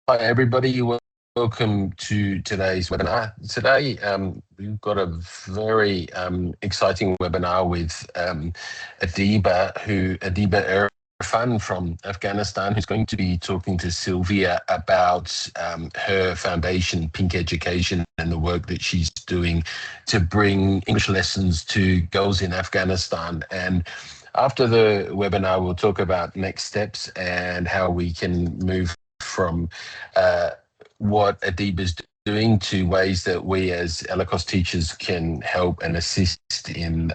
Hi, everybody. Welcome to today's webinar. Today, we've got a very exciting webinar with Adiba Irfan from Afghanistan, who's going to be talking to Sylvia about her foundation, Pink Education, and the work that she's doing to bring English lessons to girls in Afghanistan. And after the webinar, we'll talk about next steps and how we can move from what Adiba's doing to ways that we as Elacos teachers can help and assist in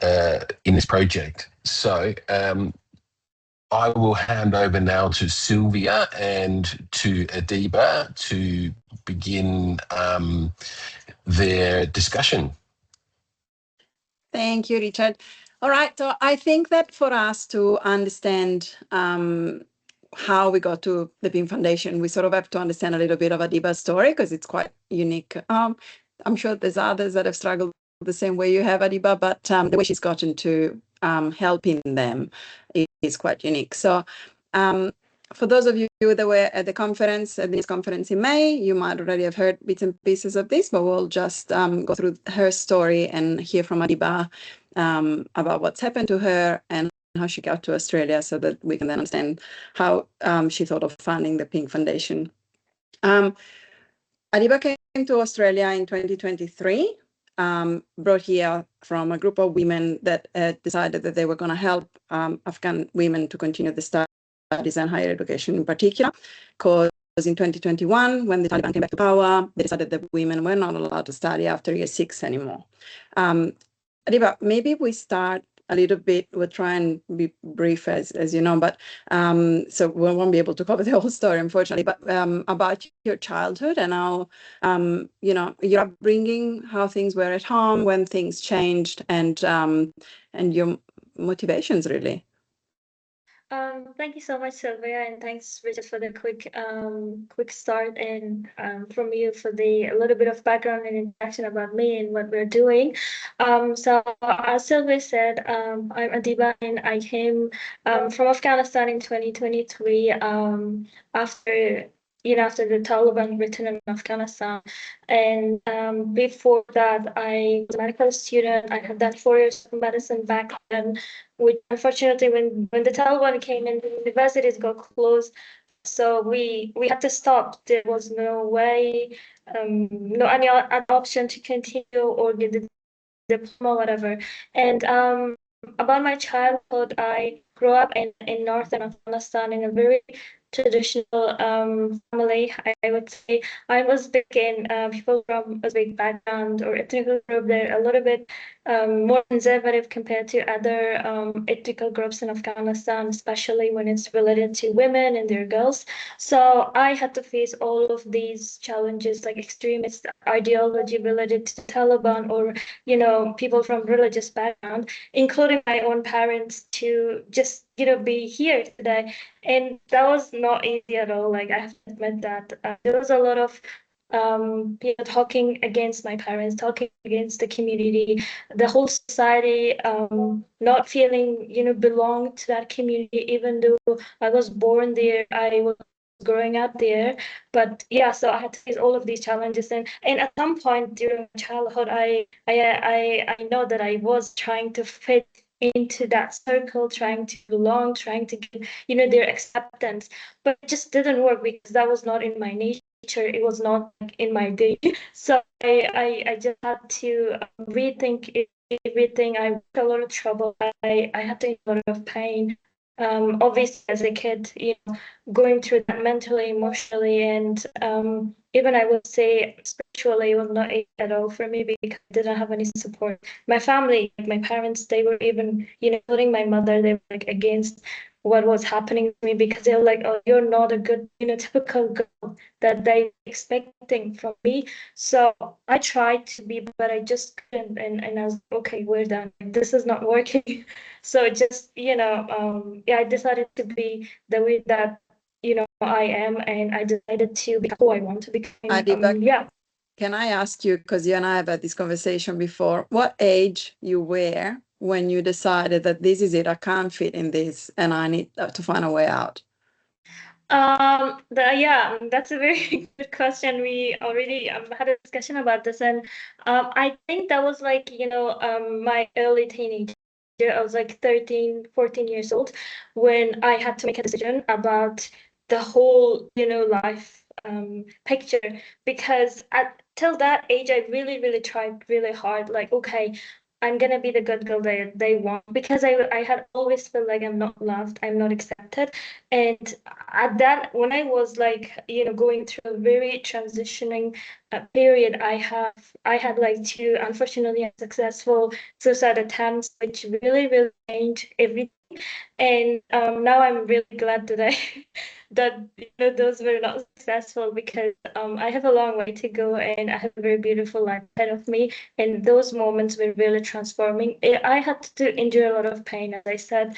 this project. So I will hand over now to Sylvia and to Adiba to begin their discussion. Thank you, Richard. All right, so I think that for us to understand how we got to the Pink Foundation, we sort of have to understand a little bit of Adiba's story because it's quite unique. I'm sure there's others that have struggled the same way you have, Adiba, but the way she's gotten to helping them is quite unique. So for those of you that were at the conference, at this conference in May, you might already have heard bits and pieces of this, but we'll just go through her story and hear from Adiba about what's happened to her and how she got to Australia so that we can then understand how she thought of funding the Pink Foundation. Adiba came to Australia in 2023, brought here from a group of women that decided that they were going to help Afghan women to continue the studies and higher education in particular, because in 2021, when the Taliban came back to power, they decided that women were not allowed to study after year 6 anymore. Adiba, maybe we start a little bit, we'll try and be brief as you know, but so we won't be able to cover the whole story, unfortunately, but about your childhood and how, your upbringing, how things were at home, when things changed, and your motivations, really. Thank you so much, Sylvia, and thanks, Richard, for the quick start, and from you for a little bit of background and introduction about me and what we're doing. So as Sylvia said, I'm Adiba, and I came from Afghanistan in 2023 after the Taliban returned in Afghanistan. And before that, I was a medical student. I had done 4 years of medicine back then, which unfortunately, when the Taliban came in, the universities got closed. So we had to stop. There was no way, no any other option to continue or get the diploma, whatever. And about my childhood, I grew up in northern Afghanistan in a very traditional family. I would say I was big in people from Uzbek background or ethnic group. They're a little bit more conservative compared to other ethnic groups in Afghanistan, especially when it's related to women and their girls. So I had to face all of these challenges, like extremist ideology related to Taliban or people from religious background, including my own parents, to just be here today. And that was not easy at all. Like, I have to admit that there was a lot of talking against my parents, talking against the community, the whole society, not feeling belong to that community, even though I was born there, I was growing up there. But yeah, so I had to face all of these challenges, and at some point during childhood, I know that I was trying to fit into that circle, trying to belong, trying to get their acceptance, but it just didn't work because that was not in my nature. It was not in my day. So I just had to rethink everything. I went a lot of trouble. I had to a lot of pain. Obviously, as a kid, going through that mentally, emotionally, and even I would say spiritually, it was not easy at all for me because I didn't have any support. My family, my parents, they were even, including my mother, they were like against what was happening to me because they were like, oh, you're not a good, typical girl that they expecting from me. So I tried to be, but I just couldn't, and I was okay, we're done. This is not working. So just I decided to be the way that I am, and I decided to become who I want to become. Yeah. Can I ask you, because you and I have had this conversation before, what age you were when you decided that this is it, I can't fit in this and I need to find a way out? Yeah, that's a very good question. We already had a discussion about this, and I think that was like, my early teenage year. I was like 13, 14 years old when I had to make a decision about the whole, life picture. Because till that age, I really, really tried really hard. Like, okay, I'm gonna be the good girl they want, because I had always felt like I'm not loved, I'm not accepted. And at that, when I was like, going through a very transitioning period, I had like two unfortunately unsuccessful suicide attempts, which really, really changed everything. And now I'm really glad that that those were not successful, because I have a long way to go and I have a very beautiful life ahead of me. And those moments were really transforming. I had to endure a lot of pain, as I said.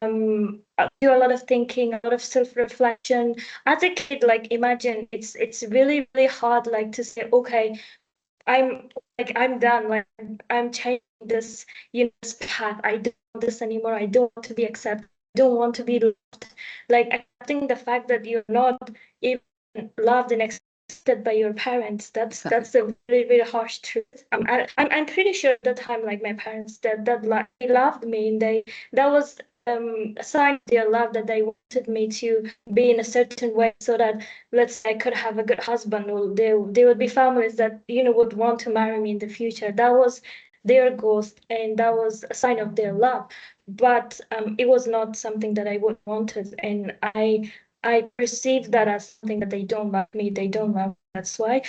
Do a lot of thinking, a lot of self-reflection. As a kid, like, imagine it's really, really hard, like, to say, okay, I'm done, like, I'm changing this, this path. I don't want this anymore. I don't want to be accepted. I don't want to be loved. Like, accepting the fact that you're not even loved and accepted by your parents. That's a really, really harsh truth. I'm pretty sure at the time, like, my parents, that they loved me, and that was a sign of their love, that they wanted me to be in a certain way, so that, let's say, I could have a good husband, or there would be families that would want to marry me in the future. That was their goals, and that was a sign of their love. But it was not something that I would wanted, and I perceived that as something that they don't love me, they don't love me, that's why.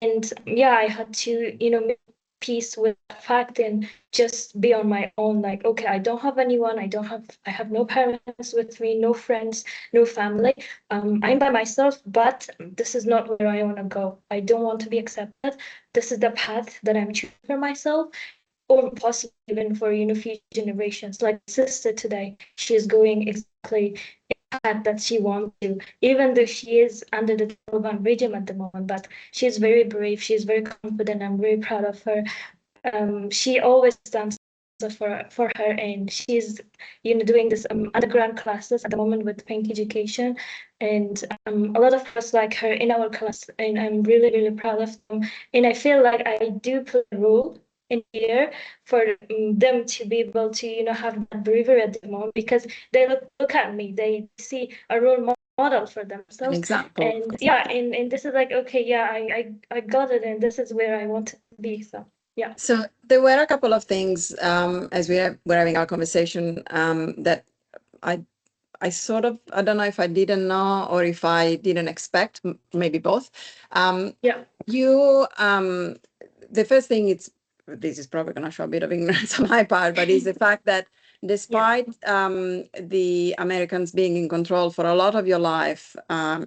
And yeah, I had to make peace with the fact and just be on my own. Like, okay, I don't have anyone, I have no parents with me, no friends, no family. I'm by myself, but this is not where I want to go. I don't want to be accepted. This is the path that I'm choosing for myself, or possibly even for future generations. Like my sister today, she is going exactly path that she wants to, even though she is under the Taliban regime at the moment. But she is very brave, she is very confident. I'm very proud of her. She always stands up for her, and she's doing this underground classes at the moment with Pink Education, and a lot of us like her in our class, and I'm really, really proud of them. And I feel like I do play a role in here for them to be able to have that bravery at the moment, because they look at me, they see a role model for An themselves. example. And yeah, and this is like, okay, yeah, I got it, and this is where I want to be. So yeah. So there were a couple of things as were having our conversation that I sort of, I don't know if I didn't know or if I didn't expect, maybe both. Yeah. You, the first thing, this is probably going to show a bit of ignorance on my part, but is the fact that despite the Americans being in control for a lot of your life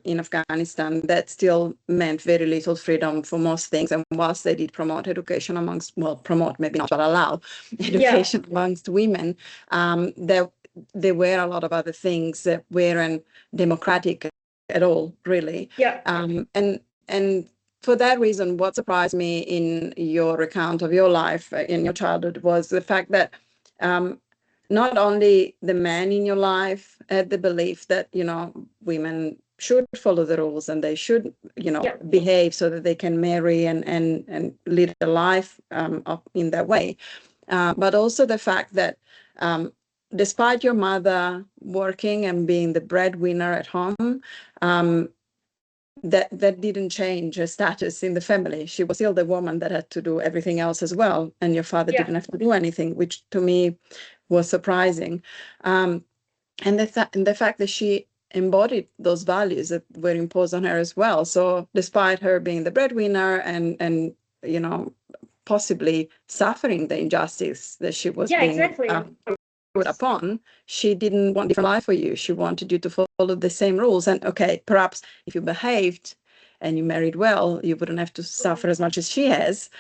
in Afghanistan, that still meant very little freedom for most things. And whilst they did promote education amongst, well, promote maybe not, but allow education amongst women, there were a lot of other things that weren't democratic at all, really. Yeah. And for that reason, what surprised me in your account of your life in your childhood was the fact that not only the men in your life had the belief that, women should follow the rules and they should, behave so that they can marry and lead a life in that way. But also the fact that despite your mother working and being the breadwinner at home, that didn't change her status in the family. She was still the woman that had to do everything else as well, and your father didn't have to do anything, which to me was surprising. And the fact that she embodied those values that were imposed on her as well. So despite her being the breadwinner and possibly suffering the injustice that she was being put upon, she didn't want a different life for you. She wanted you to follow the same rules. And okay, perhaps if you behaved and you married well, you wouldn't have to suffer as much as she has.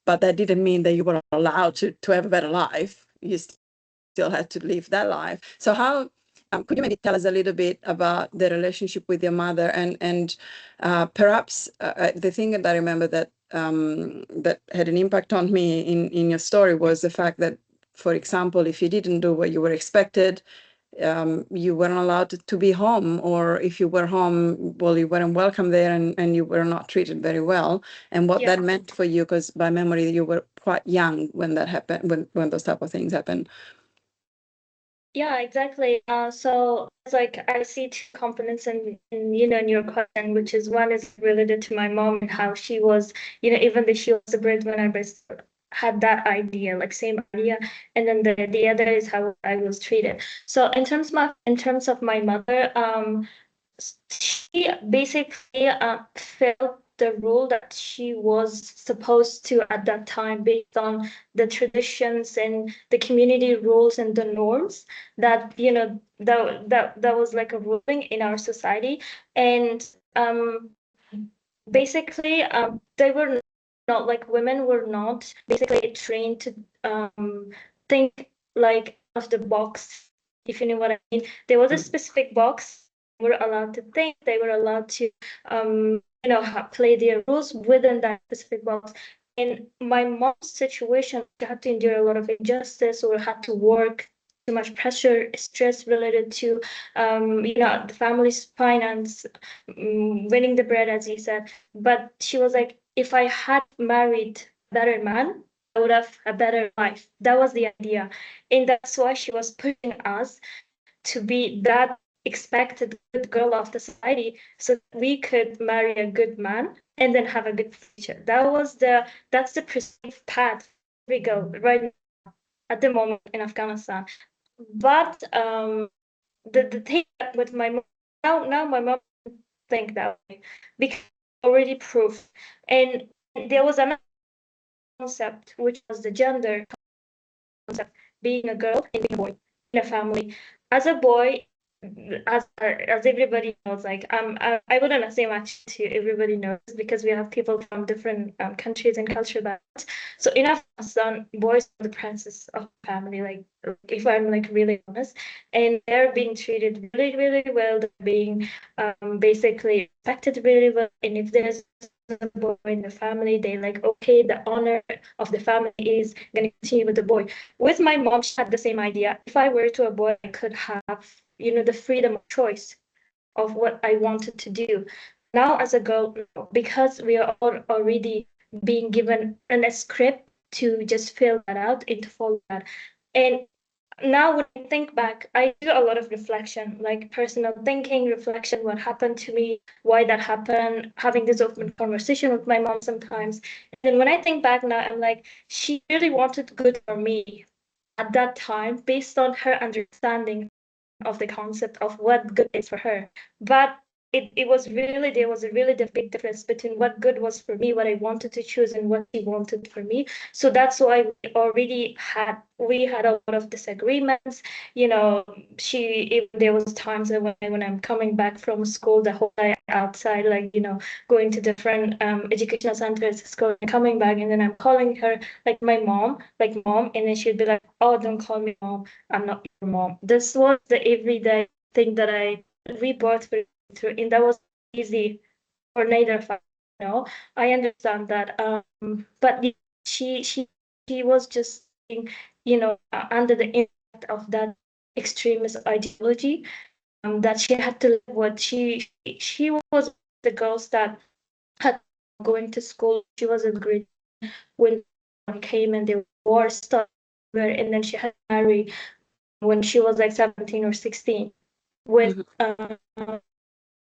But that didn't mean that you were allowed to have a better life. You still had to live that life. So how could you maybe tell us a little bit about the relationship with your mother and perhaps the thing that I remember that that had an impact on me in your story was the fact that, for example, if you didn't do what you were expected, you weren't allowed to be home, or if you were home, well, you weren't welcome there, and you were not treated very well, and what that meant for you, because by memory you were quite young when that happened, when those type of things happened. Yeah, exactly. So it's like I see two components in in your question, which is one is related to my mom and how she was, even though she was a breadwinner, but had that idea, like same idea, and then the other is how I was treated. So in terms of my mother, she basically felt the role that she was supposed to at that time based on the traditions and the community rules and the norms that that was like a ruling in our society. And basically they were not like women were not basically trained to think like out of the box, if you know what I mean. There was a specific box they were allowed to think, they were allowed to play their rules within that specific box. In my mom's situation, she had to endure a lot of injustice or had to work too much pressure, stress related to the family's finance, winning the bread, as you said. But she was like, if I had married a better man, I would have a better life. That was the idea. And that's why she was pushing us to be that expected good girl of the society so we could marry a good man and then have a good future. That's the perceived path we go right now at the moment in Afghanistan. But the thing with my mom now my mom think that way because already proved. And there was another concept which was the gender concept, being a girl and being a boy in a family. As a boy, as everybody knows, like I wouldn't say much to everybody knows because we have people from different countries and culture backgrounds. So in Afghanistan, boys are the princess of the family. Like if I'm like really honest, and they're being treated really really well. They're being basically respected really well. And if there's a boy in the family, they like okay, the honor of the family is gonna continue with the boy. With my mom, she had the same idea. If I were to a boy, I could have the freedom of choice of what I wanted to do. Now, as a girl, because we are all already being given a script to just fill that out and to follow that. And now when I think back, I do a lot of reflection, like personal thinking, reflection, what happened to me, why that happened, having this open conversation with my mom sometimes. And then when I think back now, I'm like, she really wanted good for me at that time based on her understanding of the concept of what good is for her. But it was really, there was a really big difference between what good was for me, what I wanted to choose, and what she wanted for me. So that's why we had a lot of disagreements. There was times that when I'm coming back from school, the whole day outside, like going to different educational centers, school, coming back, and then I'm calling her like my mom, like mom, and then she'd be like, oh, don't call me mom, I'm not your mom. This was the everyday thing that we both went through, and that was easy for neither of us. I understand that. But she was just under the impact of that extremist ideology. That she had to live what she was the girls that had going to school. She was in grade when came and the war started, and then she had to marry when she was like 17 or 16 with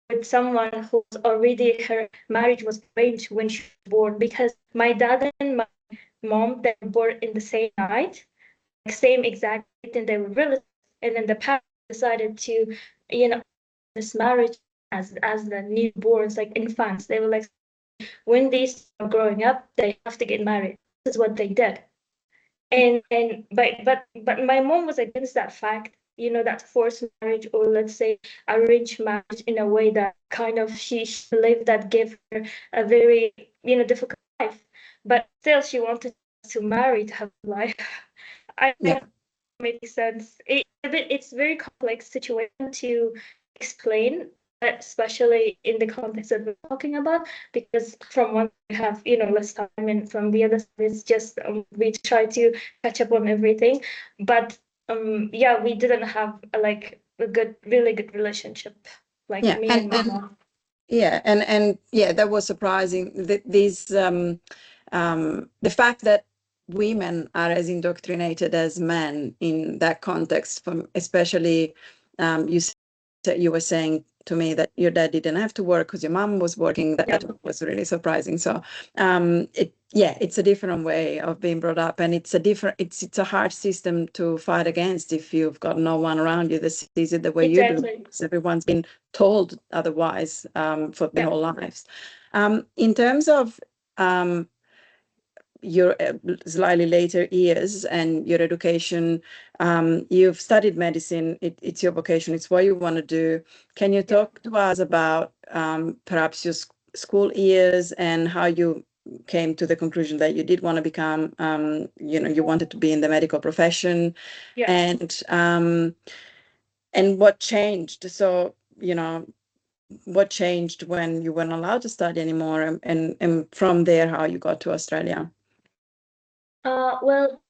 with someone who's already her marriage was arranged when she was born, because my dad and my mom, they were born in the same night, like same exact date, and they were relatives. And then the parents decided to this marriage as the newborns, like infants. They were like, when they start growing up, they have to get married. This is what they did. But my mom was against that fact, that forced marriage, or let's say arranged marriage, in a way that kind of she believed that gave her a very difficult life. But still she wanted to marry to have a life. I Yeah. Make sense. It's very complex situation to explain, especially in the context that we're talking about, because from one we have less time, and from the other side it's just we try to catch up on everything. But yeah, we didn't have like really good relationship, like Yeah, me and my mom. Yeah, and yeah, that was surprising. The fact that women are as indoctrinated as men in that context, from especially you were saying to me that your dad didn't have to work because your mom was working. That was really surprising. So it's a different way of being brought up, and it's a hard system to fight against if you've got no one around you that sees it the way you do. Because everyone's been told otherwise for their whole lives. In terms of your slightly later years and your education, you've studied medicine, it's your vocation, it's what you want to do. Can you talk to us about perhaps your school years and how you came to the conclusion that you did want to become, you wanted to be in the medical profession, and what changed? So, what changed when you weren't allowed to study anymore, and from there, how you got to Australia? Well,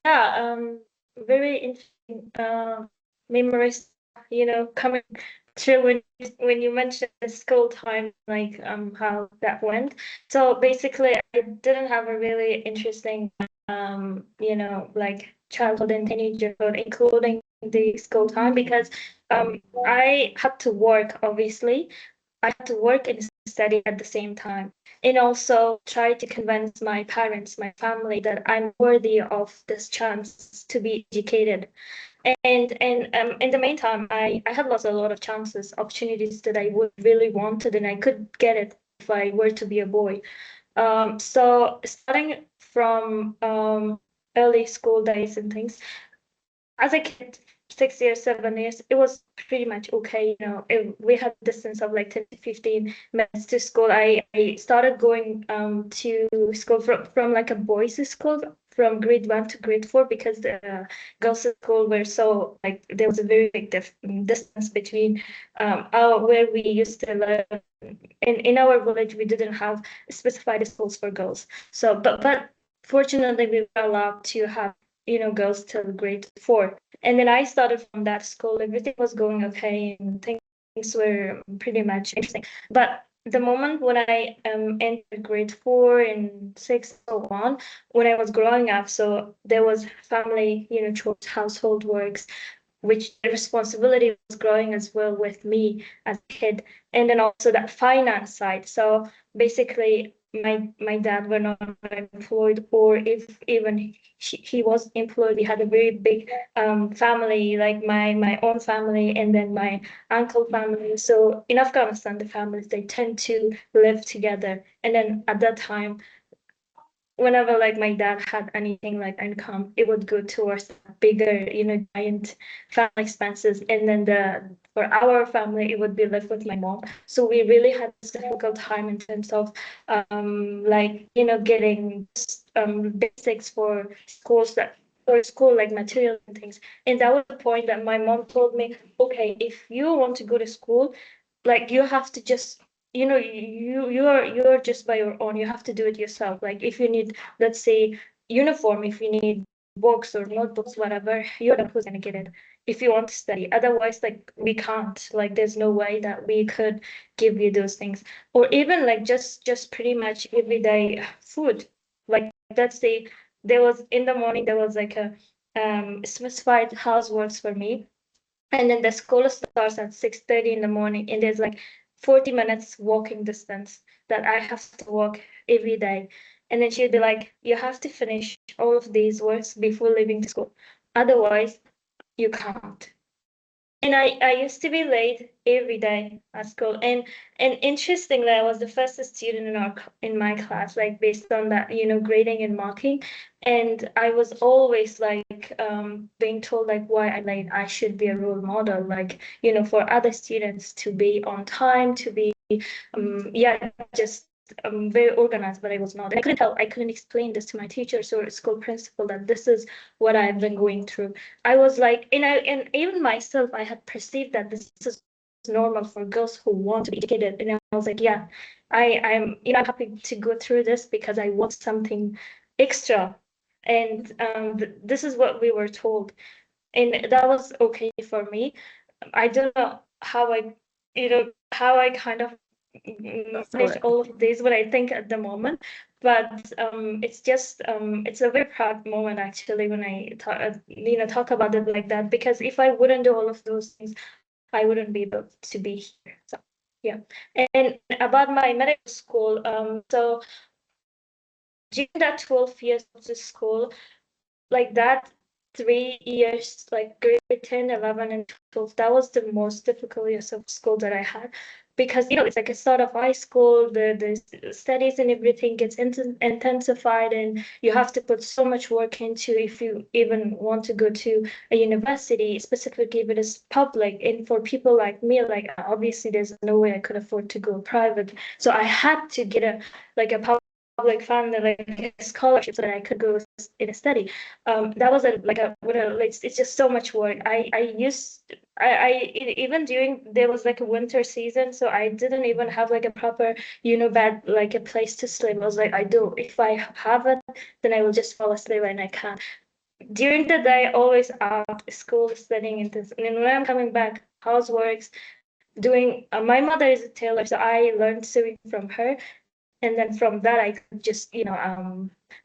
very interesting memories, coming true when you mentioned the school time, like how that went. So basically, I didn't have a really interesting, like childhood and teenagerhood, including the school time, because I had to work, obviously. I had to work and study at the same time, and also try to convince my parents, my family, that I'm worthy of this chance to be educated. And in the meantime, I had lost a lot of chances, opportunities that I would really wanted, and I could get it if I were to be a boy. So starting from early school days and things, as a kid, 6 years, 7 years, it was pretty much okay. We had a distance of like 10 to 15 minutes to school. I started going to school from like a boys' school from grade 1 to grade 4, because the girls' school were so, like, there was a very big distance between where we used to live. In our village, we didn't have specified schools for girls. So, but fortunately, we were allowed to have girls till grade 4. And then I started from that school. Everything was going okay, and things were pretty much interesting. But the moment when I entered grade 4 and 6, so on, when I was growing up, so there was family, chores, household works, which the responsibility was growing as well with me as a kid, and then also that finance side. So basically, my dad were not employed, or if even he was employed, we had a very big family, like my own family, and then my uncle family. So in Afghanistan, the families, they tend to live together, and then at that time, whenever like my dad had anything like income, it would go towards bigger, giant family expenses. And then for our family, it would be live with my mom. So we really had this difficult time in terms of getting basics for school, like material and things. And that was the point that my mom told me, okay, if you want to go to school, like you have to just you're just by your own. You have to do it yourself. Like if you need, let's say, uniform, if you need books or notebooks, whatever, you're the one who's gonna get it if you want to study. Otherwise, like, we can't, like, there's no way that we could give you those things. Or even like just pretty much everyday food. Like, let's say in the morning there was like a specified houseworks for me, and then the school starts at 6:30 in the morning, and there's like 40 minutes walking distance that I have to walk every day. And then she'd be like, you have to finish all of these works before leaving to school. Otherwise, you can't. And I used to be late every day at school. And interestingly, I was the first student in my class, like based on that, grading and marking. And I was always like being told like why I'm late. I should be a role model, like, for other students to be on time, to be just very organized, but I was not. And I couldn't explain this to my teachers or school principal that this is what I've been going through. I was like, and even myself, I had perceived that this is normal for girls who want to be educated. And I was like, yeah, I'm happy to go through this because I want something extra. And this is what we were told. And that was okay for me. I don't know how I kind of manage all of this, what I think at the moment. But it's just it's a very proud moment actually when I talk about it like that, because if I wouldn't do all of those things, I wouldn't be able to be here. So yeah. And about my medical school, so during that 12 years of the school, like that 3 years, like grade 10, 11, and 12, that was the most difficult years of school that I had, because it's like a start of high school, the studies and everything gets intensified, and you have to put so much work into if you even want to go to a university, specifically if it is public. And for people like me, like obviously there's no way I could afford to go private, so I had to get a public fund, like a scholarship, so that I could go in a study. That was it's just so much work. Even during, there was like a winter season, so I didn't even have like a proper bed, like a place to sleep. I was like, if I have it, then I will just fall asleep, and I can't. During the day, always out school studying, and then when I'm coming back, houseworks, doing. My mother is a tailor, so I learned sewing from her, and then from that I could just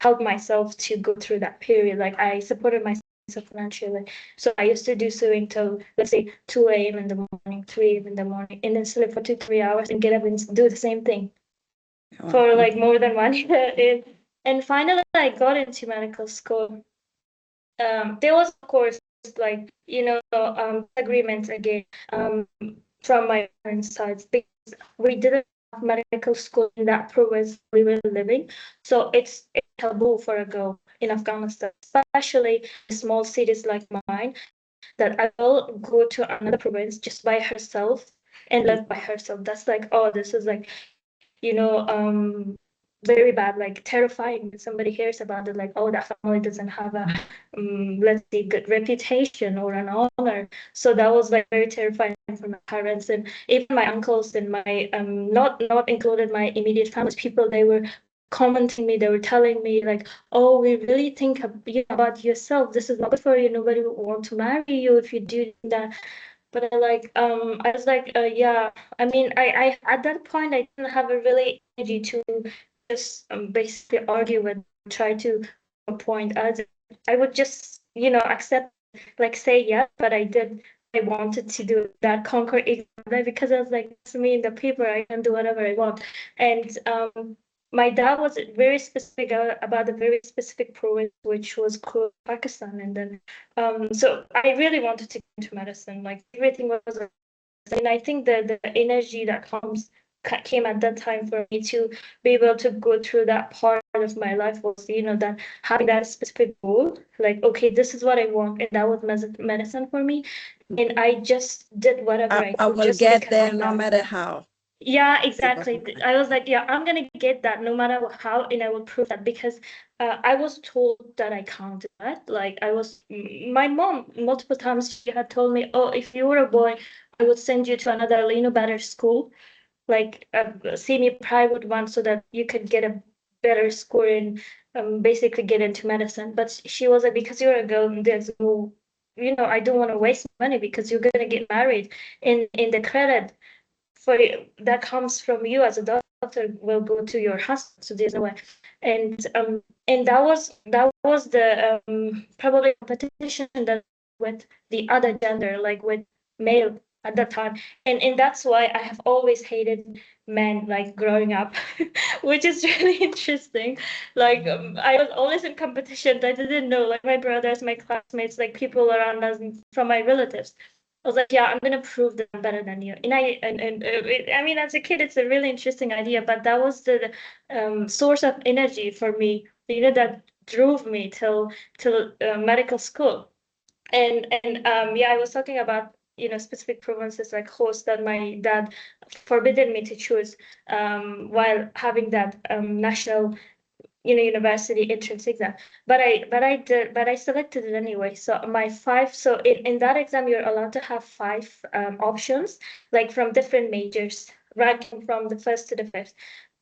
help myself to go through that period. Like I supported myself financially, so I used to do sewing till, let's say, 2 a.m. in the morning, 3 a.m. in the morning, and then sleep for 2-3 hours and get up and do the same thing for like more than 1 year. And finally I got into medical school. There was, of course, like agreements again from my parents' sides, because we didn't have medical school in that province we were living. So it's taboo for a girl in Afghanistan, especially small cities like mine, that I will go to another province just by herself and live by herself. That's like, oh, this is like, very bad, like terrifying. Somebody hears about it, like, oh, that family doesn't have a let's say good reputation or an honor. So that was like very terrifying for my parents, and even my uncles and my not included my immediate family people. They were commenting me, they were telling me like, oh, we really think about yourself, this is not good for you, nobody will want to marry you if you do that. But I was like, yeah, I mean, I at that point I didn't have a really energy to just basically argue with, try to point as I would just accept, like say yeah. But I wanted to do that, conquer exam, because I was like, it's me in the paper, I can do whatever I want. And my dad was very specific about a very specific province, which was called Pakistan. And then so I really wanted to get into medicine, like everything was, and I think the energy that came at that time for me to be able to go through that part of my life was, that having that specific goal, like, okay, this is what I want, and that was medicine for me. And I just did whatever I could. I will just get because there no matter how. Yeah, exactly. I was like, yeah, I'm gonna get that no matter how, and I will prove that, because I was told that I can't do that. Like my mom multiple times she had told me, oh, if you were a boy, I would send you to another, better school, like a semi-private one, so that you could get a better score and basically get into medicine. But she was like, because you're a girl, there's no, I don't want to waste money, because you're gonna get married, in the credit for that comes from you as a doctor will go to your husband, so there's no way. And that was the probably competition that with the other gender, like with male at that time. And that's why I have always hated men, like growing up, which is really interesting. Like I was always in competition. I didn't know, like my brothers, my classmates, like people around us, from my relatives. I was like, yeah, I'm gonna prove that I'm better than you. I mean, as a kid, it's a really interesting idea, but that was the source of energy for me. That drove me till medical school. And yeah, I was talking about specific provinces like host that my dad forbidden me to choose while having that national university entrance exam. But I selected it anyway. So in that exam you're allowed to have 5 options, like from different majors, ranking from the first to the fifth.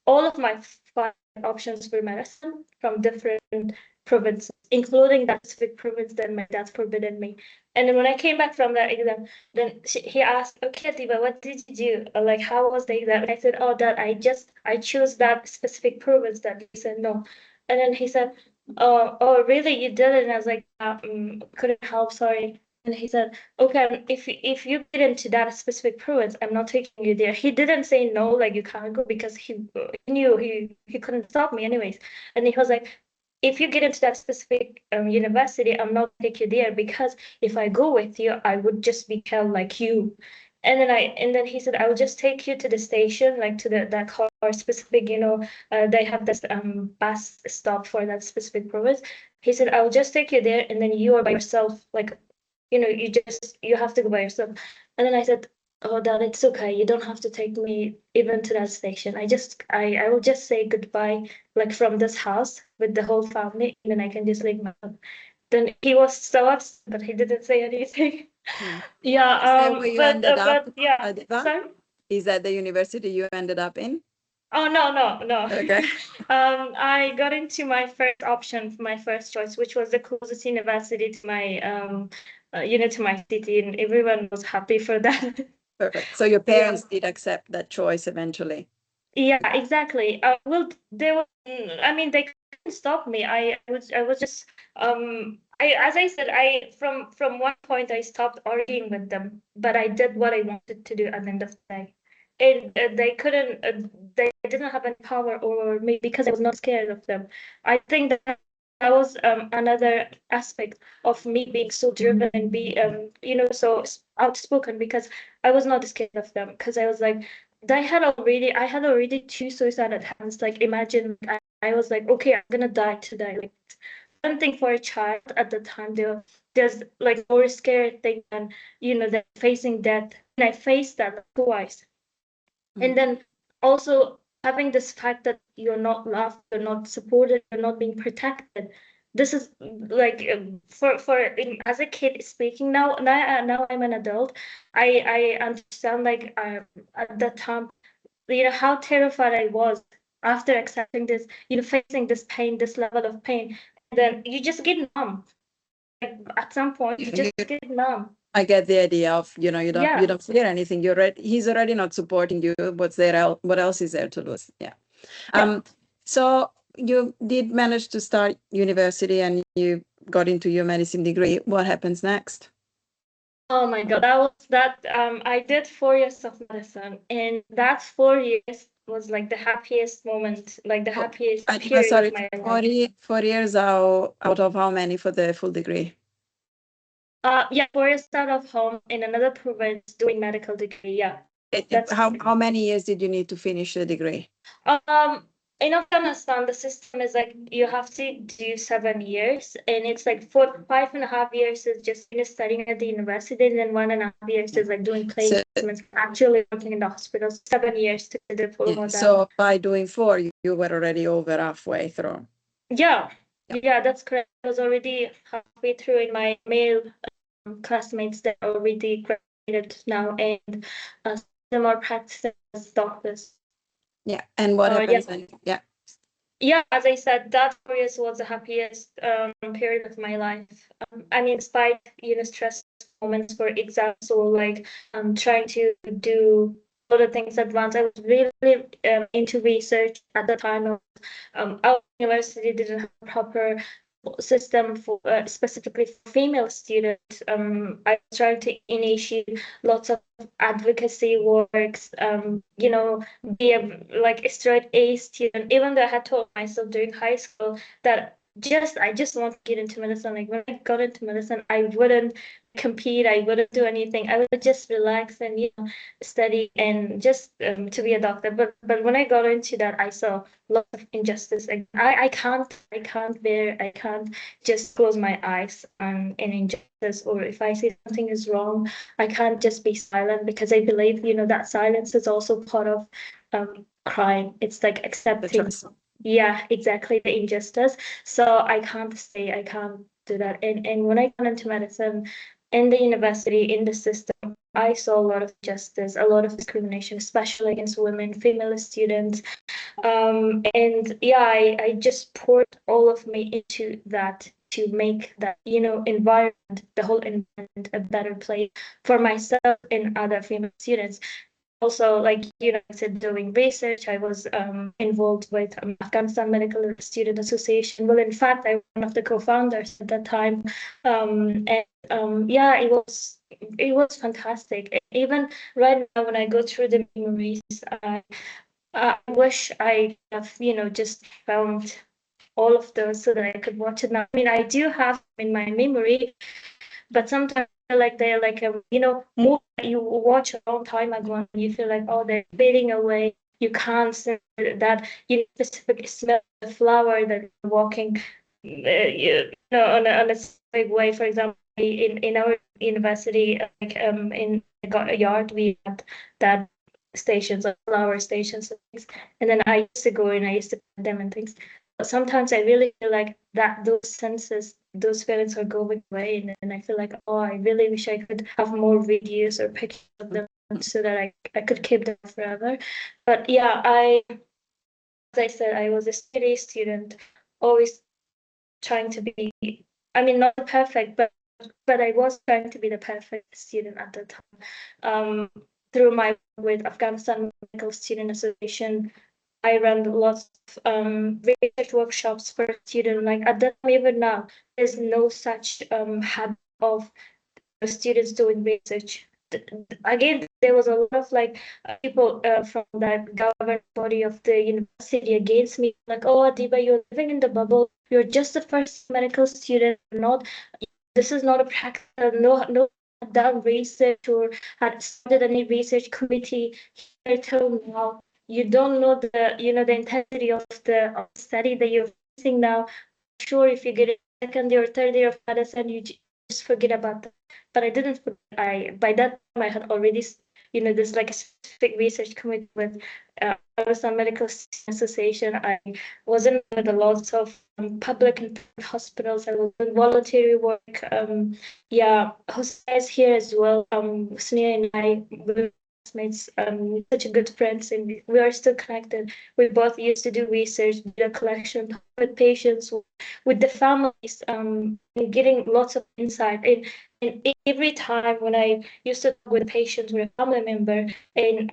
All of my 5 options were medicine from different provinces, including that specific province that my dad forbidden me. And then when I came back from that exam, then he asked, "Okay, Atiba, what did you do? Like, how was the exam?" And I said, "Oh, that I chose that specific province." That he said no, and then he said, "Oh, really? You did it?" And I was like, "Couldn't help, sorry." And he said, "Okay, if you get into that specific province, I'm not taking you there." He didn't say no, like you can't go, because he knew he couldn't stop me anyways. And he was like, "If you get into that specific university, I'm not take you there, because if I go with you, I would just be killed like you." And then he said, "I will just take you to the station, like to that car specific, they have this bus stop for that specific province." He said, "I will just take you there, and then you are by yourself, like, you have to go by yourself." And then I said, "Oh, Dad, it's okay. You don't have to take me even to that station. I will just say goodbye, like from this house with the whole family, and then I can just leave my home." Then he was so upset, but he didn't say anything. Yeah, Is that where you ended up, but yeah, Adiba? sorry? Is that the university you ended up in? Oh, no. Okay. I got into my first option, my first choice, which was the closest university to my to my city, and everyone was happy for that. Perfect. So your Yeah. parents did accept that choice eventually. Yeah, exactly. Well, they were, I mean, they couldn't stop me. I was just, as I said, from one point, I stopped arguing with them, but I did what I wanted to do at the end of the day. And they couldn't, they didn't have any power over me, because I was not scared of them. I think that was another aspect of me being so driven and be, so outspoken, because I was not scared of them, because I was like, I had already two suicide attempts. Like, imagine, I was like, okay, I'm gonna die today. Like, one thing for a child at the time, there's like more scary thing than, than facing death. And I faced that twice. And then also having this fact that you're not loved, you're not supported, you're not being protected. This is like, as a kid speaking now I'm an adult. I understand, like, at that time, how terrified I was after accepting this, facing this pain, this level of pain. And then you just get numb. Like, at some point, you just get numb. I get the idea of, you Yeah. don't fear anything. He's already not supporting you. What else is there to lose? Yeah. So you did manage to start university and you got into your medicine degree. What happens next? Oh my God, I did 4 years of medicine, and that 4 years was like the happiest moment, like the happiest period Sorry, of my life. 4 years out of how many for the full degree? Yeah, 4 years out of home in another province doing medical degree. Yeah. How many years did you need to finish the degree? In Afghanistan, the system is like you have to do 7 years, and it's like 5.5 years is just studying at the university, and then 1.5 years is like doing placements, actually working in the hospital. 7 years to the diploma. So by doing 4, you were already over halfway through. Yeah, that's correct. I was already halfway through, in my male classmates that are already graduated now, and some are practicing as doctors. Yeah, and what happens then? Yeah. Yeah, as I said, that 4 years was the happiest period of my life. I mean, despite stress moments for exams, or like trying to do a lot of things at once, I was really into research at the time. Our university didn't have a proper system for specifically for female students. I was trying to initiate lots of advocacy works, be like a straight A student, even though I had told myself during high school that I just want to get into medicine. Like, when I got into medicine, I wouldn't compete, I wouldn't do anything. I would just relax and study and just to be a doctor. But when I got into that, I saw lots of injustice. I can't just close my eyes on an injustice, or if I see something is wrong, I can't just be silent, because I believe that silence is also part of crime. It's like accepting. Yeah, exactly, the injustice. So I can't do that. And when I got into medicine, in the university, in the system, I saw a lot of justice, a lot of discrimination, especially against women, female students. And yeah, I just poured all of me into that to make that, environment, the whole environment, a better place for myself and other female students. Also, like, I said, doing research, I was involved with Afghanistan Medical Student Association. Well, in fact, I was one of the co-founders at that time. Yeah, it was fantastic. Even right now, when I go through the memories, I wish I have, just found all of those so that I could watch it now. I mean, I do have in my memory, but sometimes I feel like they're like a, movie that you watch a long time ago, and you feel like, oh, they're fading away. You can't smell that, specific smell the flower that you're walking, on a specific way. For example, in our university, like in a yard, we had that stations, like flower stations and things. And then I used to go and I used to plant them and things. But sometimes I really feel like that those senses, those feelings are going away, and I feel like, oh, I really wish I could have more videos or pictures of them so that I could keep them forever. But yeah, as I said, I was a steady student, always trying to be, I mean, not perfect, but I was trying to be the perfect student at the time. Through my work with Afghanistan Medical Student Association, I ran lots of research workshops for students. Like at that time, even now, there's no such habit of students doing research. Again, there was a lot of like people from that government body of the university against me, like, oh, Adiba, you're living in the bubble. You're just the first medical student. Not this is not a practice. No done research or had started any research committee here till now. You don't know the intensity of the study that you're facing now. Sure, if you get a second year or third year of medicine, you just forget about that. But I didn't. By that time I had already, there's like a specific research committee with Pakistan Medical Association. I was in with a lot of public and private hospitals. I was doing voluntary work. Yeah, Hosea is here as well. Sneha and I, we classmates, such a good friends, and we are still connected. We both used to do research, data collection with patients, with the families, and getting lots of insight. And every time when I used to talk with patients with a family member, and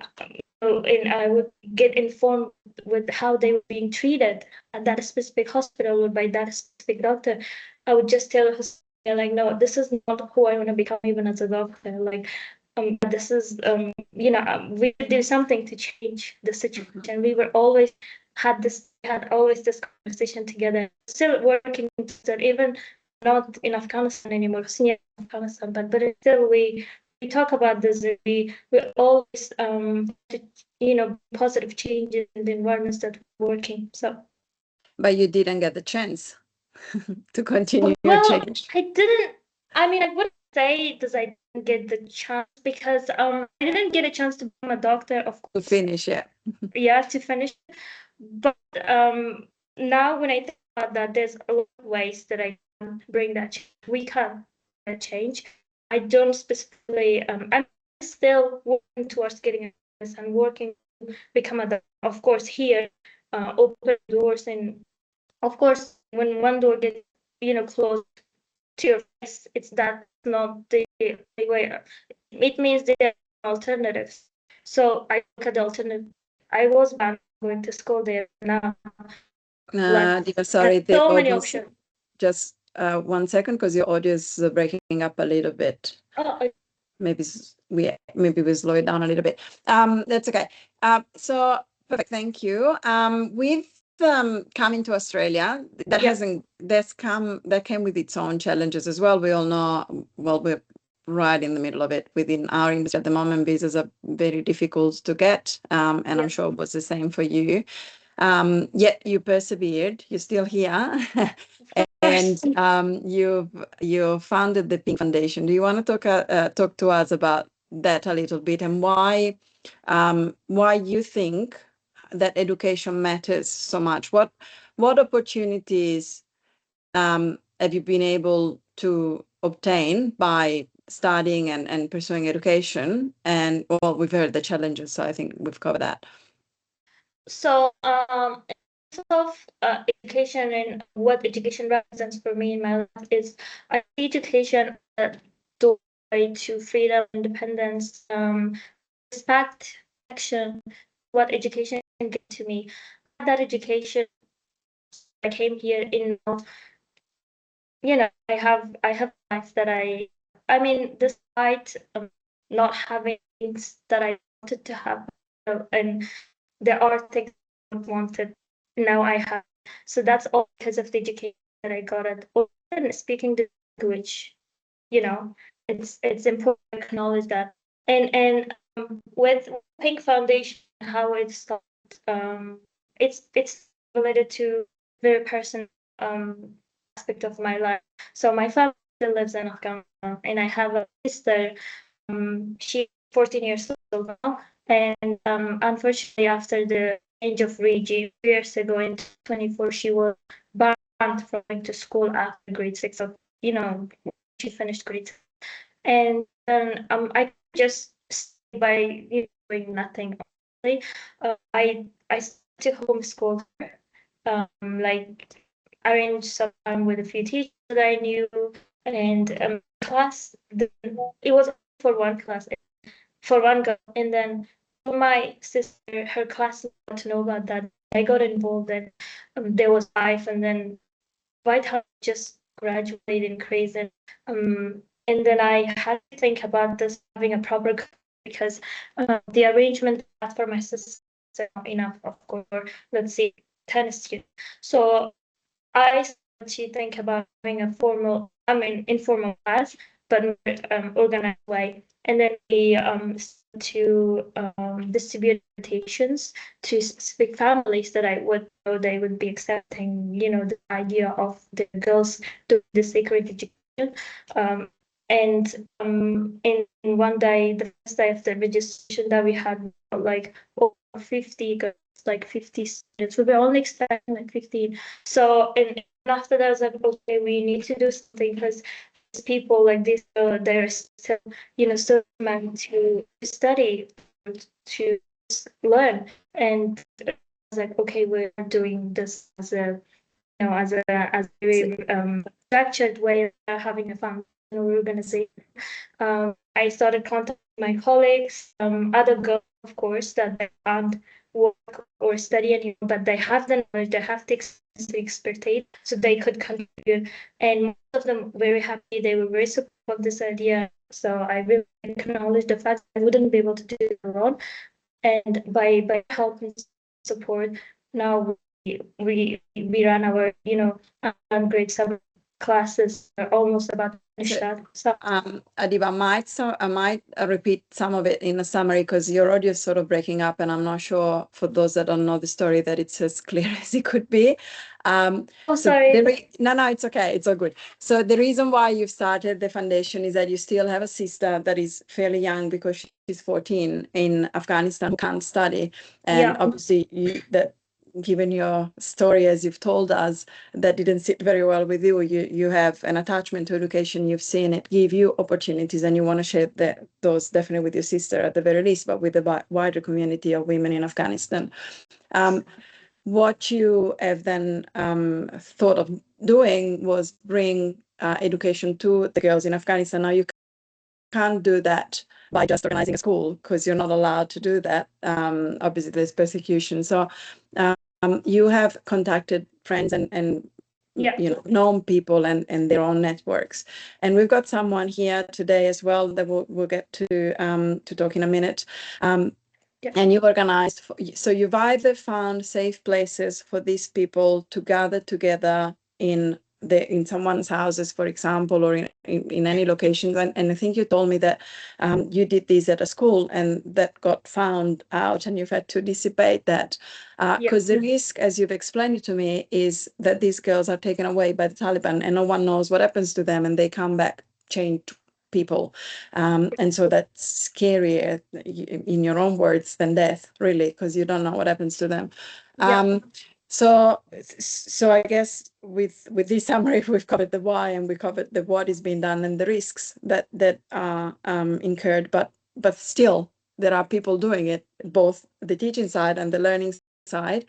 I would get informed with how they were being treated at that specific hospital or by that specific doctor, I would just tell her, like, no, this is not who I want to become even as a doctor. Like, this is, we could do something to change the situation. We were always had always this conversation together, still working together, even not in Afghanistan anymore, senior in Afghanistan, but still we talk about this. We always positive changes in the environments that we're working. So, But you didn't get the chance to continue your well, change. I didn't. I mean, I wouldn't say that I didn't get the chance because I didn't get a chance to become a doctor, of To course. finish, yeah. Yeah, to finish. But now when I think about that, there's a lot of ways that I can bring that change. We can change. I don't specifically. I'm still working towards getting this and working to become a doctor. Of course, here, open doors, and of course, when one door gets closed to your face, it's not the way. It means there are alternatives. So I look at the alternative. I was banned going to school there now. Diva, sorry, the So many audience. options. Just 1 second, because your audio is breaking up a little bit. Oh, Maybe we slow it down a little bit. That's okay. So perfect, thank you. We've come into Australia. That came with its own challenges as well. We all know. Well, we're right in the middle of it within our industry at the moment. Visas are very difficult to get, and I'm sure it was the same for you. Yet you persevered. You're still here. And you founded the Pink Foundation. Do you want to talk to us about that a little bit, and why you think that education matters so much? What opportunities have you been able to obtain by studying and pursuing education? And well, we've heard the challenges, so I think we've covered that. So of education and what education represents for me in my life is I see education as a doorway to freedom, independence, respect, action, what education can give to me. That education, I came here in, I have life that I mean, despite not having things that I wanted to have, and there are things I wanted, now I have. So that's all because of the education that I got at and speaking the language. It's important to acknowledge that. And with Pink Foundation, how it started, it's related to very personal aspect of my life. So my family still lives in Afghanistan, and I have a sister. She's 14 years old now, and unfortunately, after the change of regime 2 years ago in 24, she was banned from going to school after grade 6. So she finished grade 6. And then I just stay by doing nothing. I started to homeschool her, like arrange some time with a few teachers that I knew, and class. It was for one class, for one girl, and then my sister, her class got to know about that. I got involved, and there was life, and then by the time I just graduated crazy, and then I had to think about this having a proper because the arrangement for my sister is not enough, of course. Let's see, 10 students. So I started to think about having a informal class, but organized way. And then we to distribute invitations to specific families that I would know they would be accepting, the idea of the girls doing the sacred education. In one day, the first day of the registration that we had, like over 50 girls, like 50 students. We were only expecting like 15. So, and after that, I was like, okay, we need to do something because people like this, they're still, still meant to study, to learn. And I was like, okay, we're doing this as a, as a very structured way of having a fun organization. I started contacting my colleagues, other girls, of course, that they can't work or study anymore, but they have the knowledge, they have the expertise, so they could contribute. And most of them very happy, they were very supportive of this idea. So I really acknowledge the fact I wouldn't be able to do it alone. And by help and support, now we run our grade 7 classes are almost about to finish that. So Adiba, I might repeat some of it in a summary because your audio is sort of breaking up, and I'm not sure for those that don't know the story that it's as clear as it could be. Sorry. No, it's okay. It's all good. So the reason why you've started the foundation is that you still have a sister that is fairly young because she's 14 in Afghanistan who can't study, and obviously given your story as you've told us, that didn't sit very well with you. You have an attachment to education, you've seen it give you opportunities, and you want to share those definitely with your sister at the very least, but with the wider community of women in Afghanistan. What you have then thought of doing was bring education to the girls in Afghanistan. Now you can't do that by just organizing a school because you're not allowed to do that. Obviously, there's persecution. So you have contacted friends and known people and their own networks. And we've got someone here today as well that we'll get to talk in a minute. And you organized, so you've either found safe places for these people to gather together in someone's houses, for example, or in any locations. And I think you told me that you did this at a school and that got found out and you've had to dissipate that. Because the risk, as you've explained it to me, is that these girls are taken away by the Taliban and no one knows what happens to them and they come back changed people. And so that's scarier, in your own words, than death, really, because you don't know what happens to them. So I guess with this summary, we've covered the why and we covered the what is being done and the risks that are incurred, but still there are people doing it, both the teaching side and the learning side.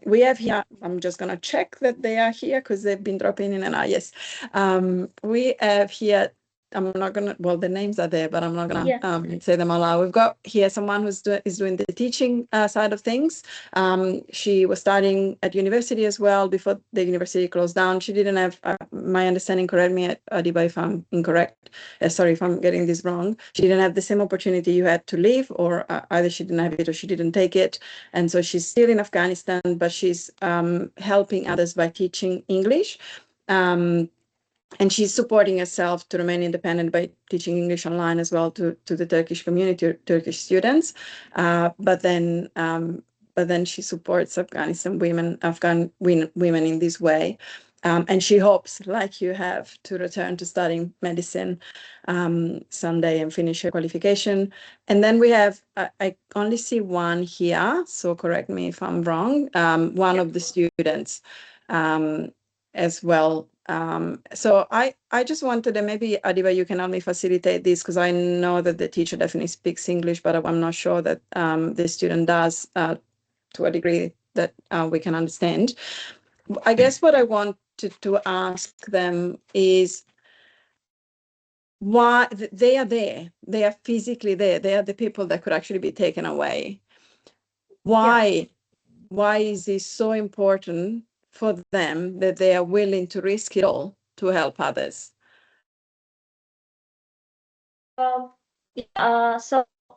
We have here, I'm just going to check that they are here because they've been dropping in and out. Yes. We have here, I'm not going to, well, the names are there, but I'm not going to say them aloud. We've got here someone who's doing the teaching side of things. She was studying at university as well before the university closed down. She didn't have, my understanding, correct me, Adiba, if I'm incorrect. Sorry if I'm getting this wrong. She didn't have the same opportunity you had to leave, or either she didn't have it or she didn't take it. And so she's still in Afghanistan, but she's helping others by teaching English. And she's supporting herself to remain independent by teaching English online as well to the Turkish community, Turkish students. But then she supports Afghan women in this way. And she hopes, like you have, to return to studying medicine someday and finish her qualification. And then we have, I only see one here, so correct me if I'm wrong, one of the students as well. So I just wanted to, maybe Adiba, you can help me facilitate this, because I know that the teacher definitely speaks English, but I'm not sure that the student does to a degree that we can understand. I guess what I wanted to ask them is why they are there. They are physically there. They are the people that could actually be taken away. Why is this so important for them that they are willing to risk it all to help others? So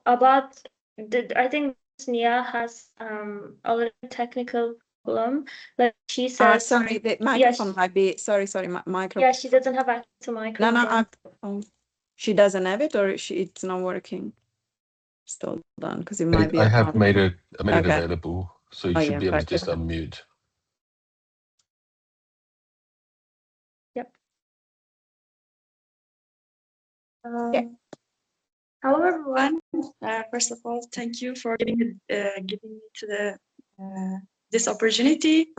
about I think Nia has a little technical problem. Like she says, sorry, the microphone might be, sorry, microphone. Yeah, she doesn't have access to microphone. No, she doesn't have it, or it's not working. Still done, because it might be. I have made it available, so you should be able to just perfect. unmute. Yep. Hello, everyone. First of all, thank you for giving me to this opportunity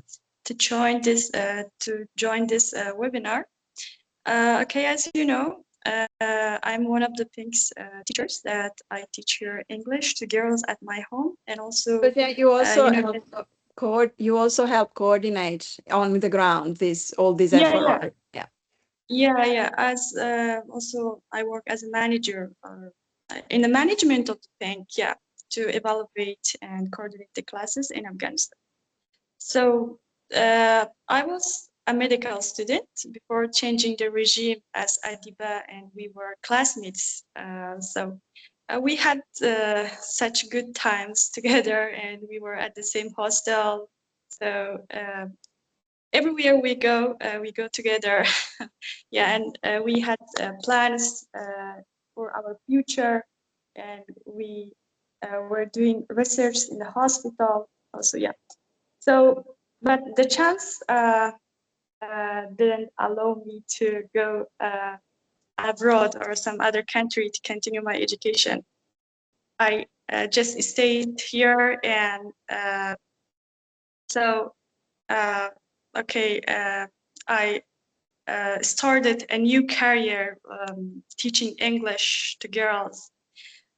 to join this webinar. Okay, as you know, I'm one of the PINK's teachers that I teach here English to girls at my home, and also. But yeah, you also help coordinate on the ground all these efforts. Yeah. As also, I work as a manager in the management of the bank. Yeah, to evaluate and coordinate the classes in Afghanistan. So I was a medical student before changing the regime as Adiba, and we were classmates. So we had such good times together, and we were at the same hostel. So everywhere we go together. Yeah, and we had plans for our future, and we were doing research in the hospital also. Yeah. So, but the chance didn't allow me to go abroad or some other country to continue my education. I just stayed here, and so okay, I started a new career teaching English to girls.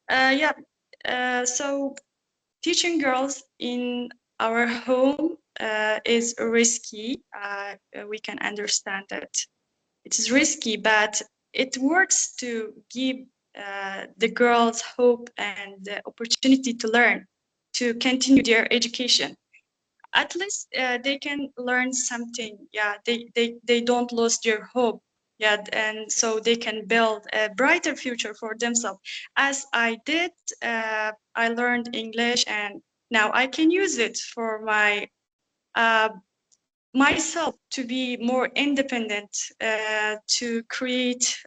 So teaching girls in our home is risky. We can understand that it is risky, but it works to give the girls hope and the opportunity to learn, to continue their education. At least they can learn something. Yeah, they don't lose their hope. Yeah, and so they can build a brighter future for themselves. As I did, I learned English, and now I can use it for myself to be more independent, to create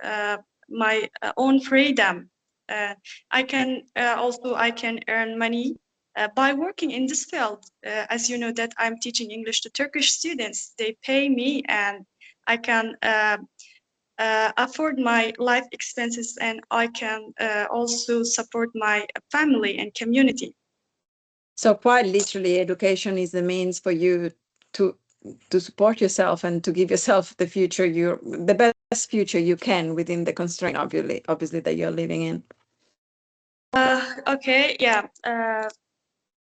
my own freedom. I can earn money by working in this field. As you know, that I'm teaching English to Turkish students. They pay me, and I can afford my life expenses, and I can also support my family and community. So quite literally, education is the means for you to support yourself and to give yourself the best future you can within the constraint, obviously that you're living in. Okay, yeah.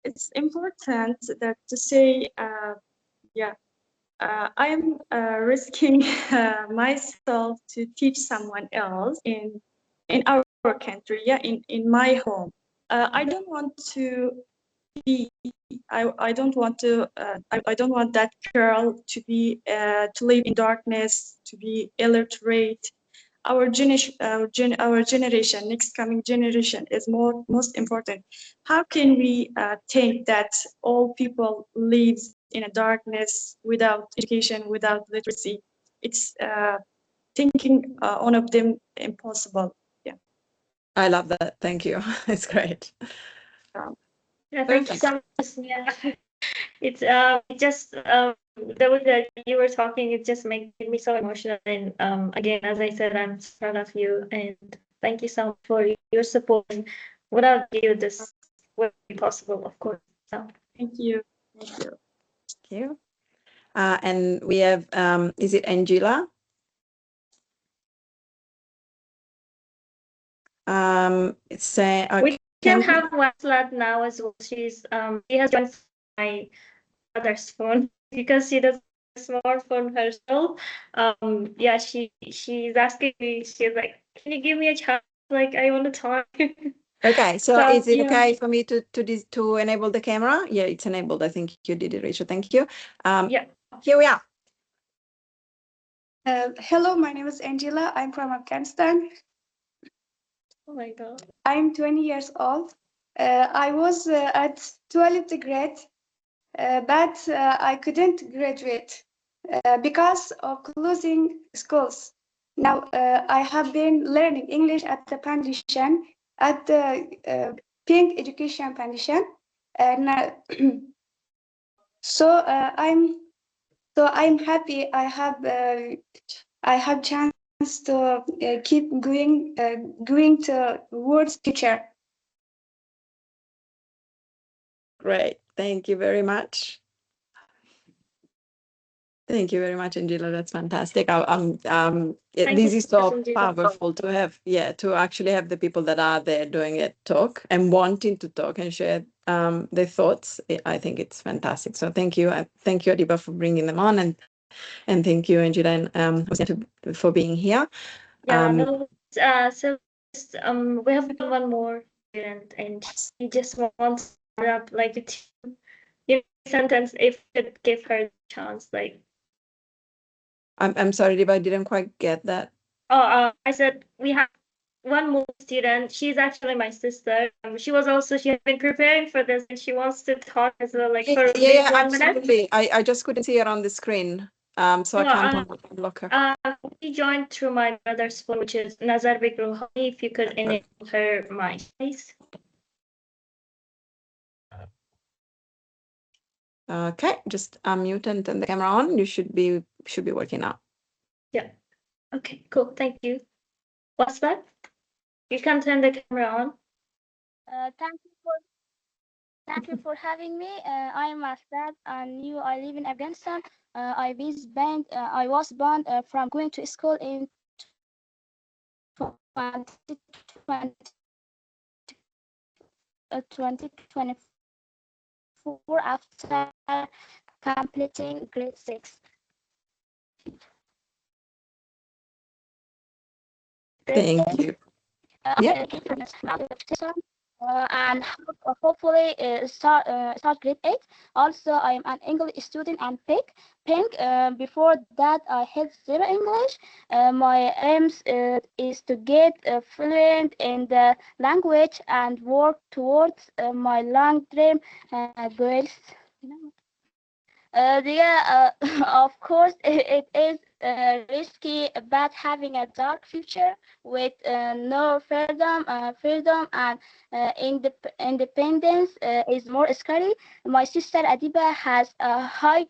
it's important that to say, yeah, I'm risking myself to teach someone else in our country, yeah, in my home. I don't want to be. I don't want to. I don't want that girl to be to live in darkness, to be illiterate. Our generation, next coming generation, is most important. How can we think that all people lives in a darkness without education, without literacy? It's thinking one of them impossible. Yeah. I love that. Thank you. It's great. Yeah, thank you so much. Yeah, it's just the way that you were talking, it just made me so emotional. And again, as I said, I'm so proud of you, and thank you so much for your support. Without you, this wouldn't be possible, of course. So Thank you. Thank you. Thank you. And we have, is it Angela? It's saying, we can have one slot now as well. She has joined my mother's phone because she doesn't have a smartphone herself. Yeah, she's asking me. She's like, "Can you give me a chance? Like, I want to talk." Okay, so is it yeah. okay for me to enable the camera? Yeah, it's enabled. I think you did it, Rachel. Thank you. Yeah. Here we are. Hello, my name is Angela. I'm from Afghanistan. Oh my God. I'm 20 years old. I was at 12th grade, but I couldn't graduate because of closing schools. Now I have been learning English at the foundation, at the Pink Education Foundation, and I'm happy. I have chance to keep going towards future. Great. Thank you very much. Thank you very much, Angela. That's fantastic. This is so powerful to have, to actually have the people that are there doing it talk and wanting to talk and share their thoughts. I think it's fantastic. So thank you. Thank you, Adiba, for bringing them on, and thank you, Angela, and for being here. Yeah. No. So we have one more student, and he just wants to start up like a sentence if we could give her the chance, like. I'm sorry, Adiba, I didn't quite get that. Oh, I said we have one more student. She's actually my sister. She has been preparing for this, and she wants to talk as well, like for Yeah, 1 minute. absolutely. I just couldn't see her on the screen, so I can't unlock her. She joined through my brother's phone, which is Nazar Big Ruhani. If you could enable her mic, please. Okay, just unmute and turn the camera on. You should be working now. Yeah. Okay. Cool. Thank you. What's that? You can turn the camera on. Thank you for having me. I'm Asad, and I live in Afghanistan. I was banned from going to school in 2024 after completing grade 6. Thank you. Yeah. And hopefully start grade 8. Also, I'm an English student and pink. Before that, I had zero English. My aim is to get fluent in the language and work towards my long dream goals. Of course, it is risky, but having a dark future with no freedom and independence is more scary. My sister Adiba has a high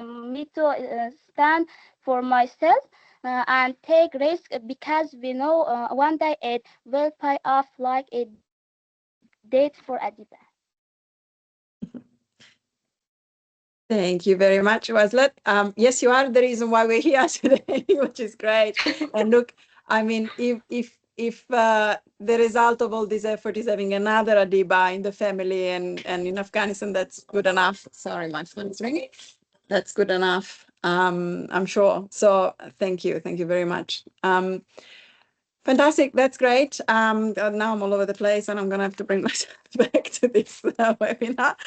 me to stand for myself and take risk because we know one day it will pay off like it did for Adiba. Thank you very much, Waslet. You are the reason why we're here today, which is great. And look, I mean, if if the result of all this effort is having another Adiba in the family and in Afghanistan, that's good enough. Sorry, my phone is ringing. That's good enough, I'm sure. So thank you very much. Fantastic, that's great. Now I'm all over the place and I'm going to have to bring myself back to this webinar.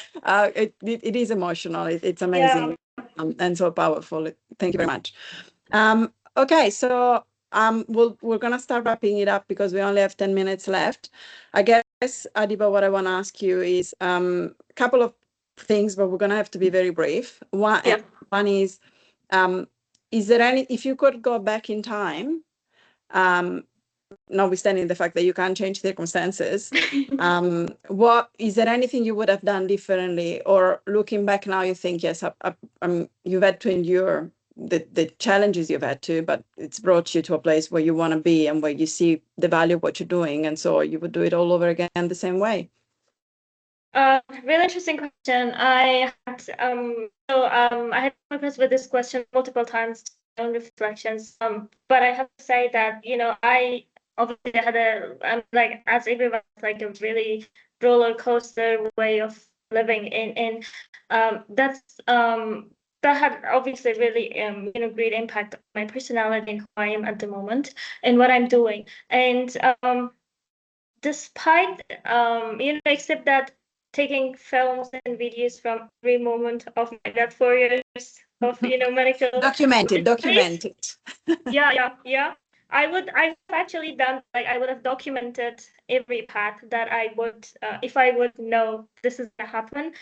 It is emotional, it's amazing, and so powerful. Thank you very much. Okay, so we're going to start wrapping it up because we only have 10 minutes left. I guess, Adiba, what I want to ask you is a couple of things, but we're going to have to be very brief. One is there any, if you could go back in time, notwithstanding the fact that you can't change circumstances, what is there anything you would have done differently, or looking back now you think, yes, you've had to endure the challenges you've had to, but it's brought you to a place where you want to be and where you see the value of what you're doing, and so you would do it all over again the same way? Really interesting question. I had I had focused with this question multiple times, my own reflections. But I have to say that, you know, I obviously had like, as everyone, like a really roller coaster way of living in that's that had obviously really you know, great impact on my personality and who I am at the moment and what I'm doing. And despite you know, except that taking films and videos from every moment of my 4 years of, you know, medical document it. yeah, I've actually done, like, I would have documented every path that I would if I would know this is gonna happen.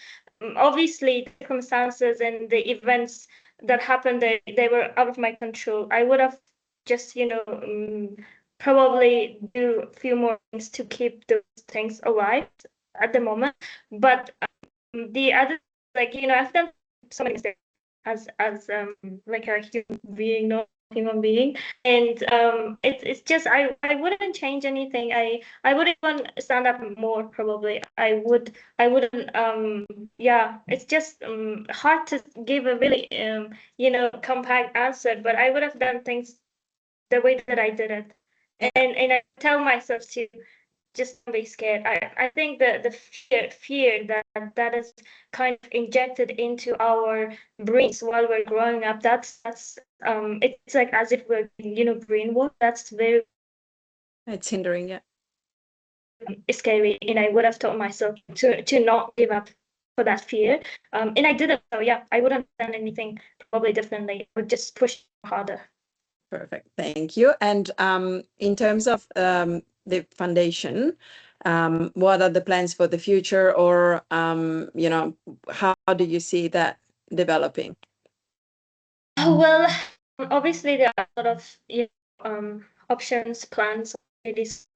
Obviously circumstances and the events that happened, they were out of my control. I would have just, you know, probably do a few more things to keep those things alive at the moment. But the other, like, you know, I've done so many mistakes as like a human being, and it's just I wouldn't change anything. I would even stand up more, probably. I wouldn't yeah, it's just hard to give a really you know, compact answer, but I would have done things the way that I did it. And I tell myself to just don't be scared. I think the fear that is kind of injected into our brains while we're growing up, that's it's like as if we're, you know, brainwashed. That's very It's hindering, yeah. scary, and I would have told myself to not give up for that fear. And I didn't. So yeah, I wouldn't have done anything probably differently. I would just push harder. Perfect, thank you. And in terms of the foundation, what are the plans for the future, or you know, how do you see that developing? Well, obviously there are a lot of, you know, options, plans, opportunities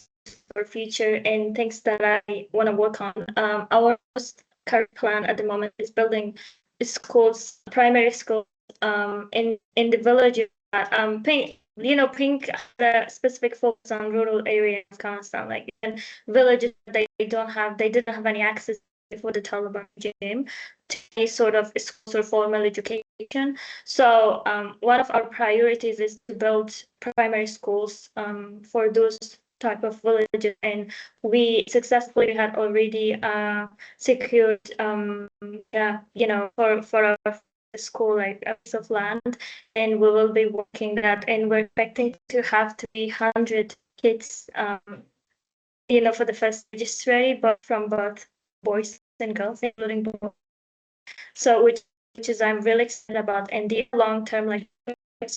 for future and things that I want to work on. Our most current plan at the moment is building schools, primary schools, in the villages. Pink, you know, Pink had a specific focus on rural areas of Afghanistan, like in villages they didn't have any access before the Taliban regime to any sort of schools or formal education. So one of our priorities is to build primary schools for those type of villages, and we successfully had already secured yeah, you know, for our school, like a piece of land, and we will be working that, and we're expecting to have 300 kids you know, for the first registry, but from both boys and girls, including both. So which is I'm really excited about. And the long term, like,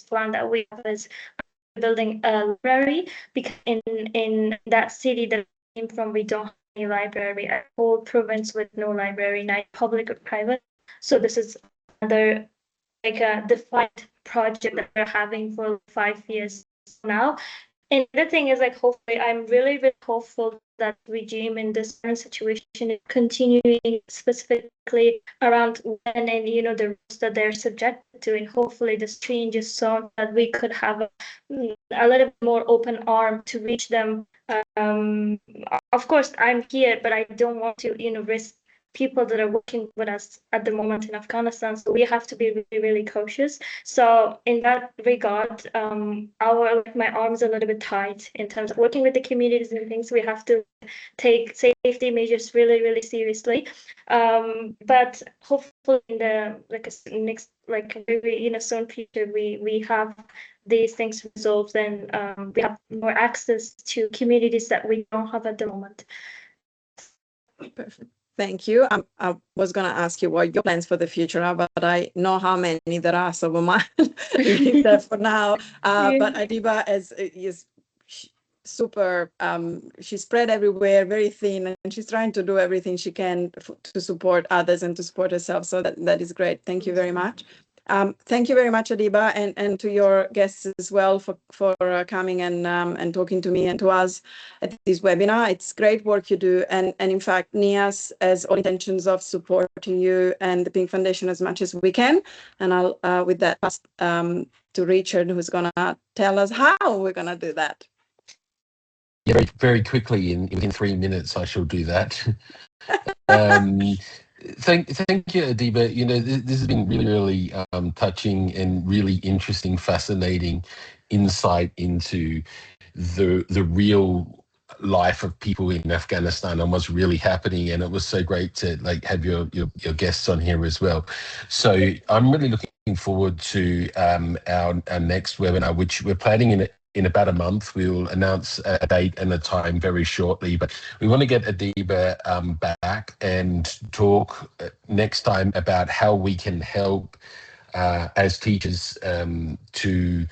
plan that we have is building a library, because in that city that I came from, we don't have any library. A whole province with no library, neither public or private. So this is another, like, a defined project that we're having for 5 years now. And the thing is, like, hopefully, I'm really, really hopeful that regime in this current situation is continuing, specifically around women and, you know, the risks that they're subjected to. And hopefully this changes so that we could have a little bit more open arm to reach them. Of course, I'm here, but I don't want to, you know, risk people that are working with us at the moment in Afghanistan. So we have to be really, really cautious. So in that regard, my arms are a little bit tight in terms of working with the communities and things. We have to take safety measures really, really seriously. But hopefully in the next very soon future, we have these things resolved and we have more access to communities that we don't have at the moment. Perfect. Thank you. I was going to ask you what your plans for the future are, but I know how many there are, so we might leave that for now. But Adiba is super, she's spread everywhere, very thin, and she's trying to do everything she can to support others and to support herself. So that is great. Thank you very much. Thank you very much, Adiba, and to your guests as well for coming and talking to me and to us at this webinar. It's great work you do, and in fact, NEAS has all intentions of supporting you and the Pink Foundation as much as we can. And I'll, with that, pass to Richard, who's going to tell us how we're going to do that. Yeah, very, very quickly, within 3 minutes, I shall do that. Thank you, Adiba. You know, this has been really, really touching and really interesting, fascinating insight into the real life of people in Afghanistan and what's really happening. And it was so great to have your guests on here as well. So I'm really looking forward to our next webinar, which we're planning in about a month. We'll announce a date and a time very shortly, but we want to get Adiba back and talk next time about how we can help as teachers to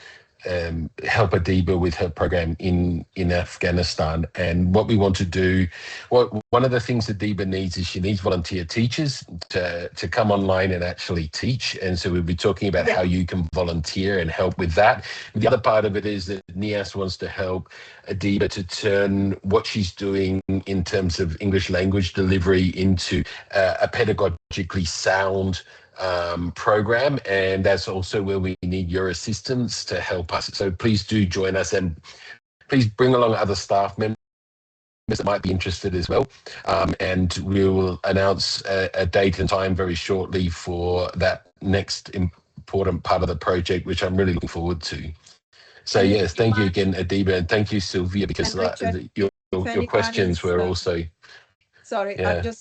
help Adiba with her program in Afghanistan. And what we want to do, one of the things Adiba needs is she needs volunteer teachers to come online and actually teach. And so we'll be talking about how you can volunteer and help with that. The other part of it is that NEAS wants to help Adiba to turn what she's doing in terms of English language delivery into a pedagogically sound program, and that's also where we need your assistance to help us. So please do join us, and please bring along other staff members that might be interested as well. And we will announce a date and time very shortly for that next important part of the project, which I'm really looking forward to. So yes, thank you again, Adiba, and thank you, Sylvia, because your questions were also. Sorry,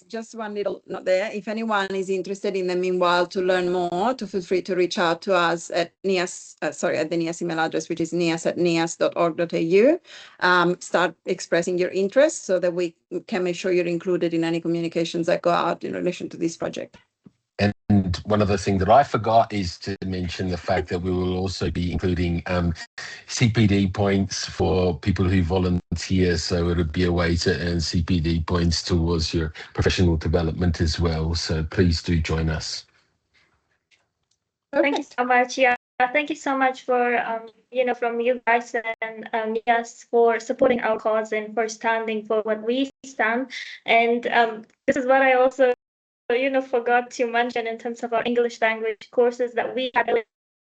just one little note there. If anyone is interested in the meanwhile to learn more, to feel free to reach out to us at NEAS, at the NEAS email address, which is neas@neas.org.au. Start expressing your interest so that we can make sure you're included in any communications that go out in relation to this project. And one other thing that I forgot is to mention the fact that we will also be including CPD points for people who volunteer. So it'll be a way to earn CPD points towards your professional development as well. So please do join us. Thank you so much. Yeah, thank you so much for from you guys and NEAS for supporting our cause and for standing for what we stand. And this is what I also forgot to mention in terms of our English language courses that we had.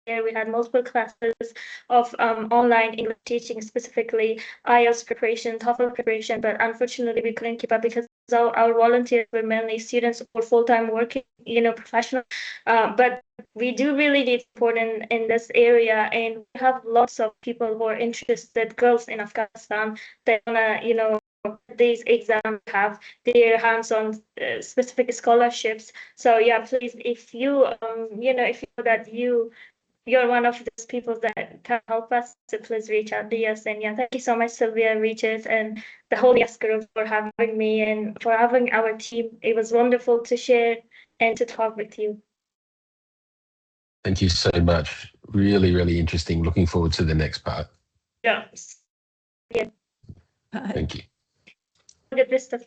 We had multiple classes of online English teaching, specifically IELTS preparation, TOEFL preparation, but unfortunately we couldn't keep up because our volunteers were mainly students or full-time working, professional. But we do really need support in this area, and we have lots of people who are interested, girls in Afghanistan, that wanna, these exams have their hands on specific scholarships. So yeah, please, if you if you know that you're one of those people that can help us, so please reach out to us. And yeah, thank you so much, Sylvia, Richard, and the whole NEAS group for having me and for having our team. It was wonderful to share and to talk with you. Thank you so much. Really, really interesting. Looking forward to the next part. Yeah. Thank you. Get this stuff.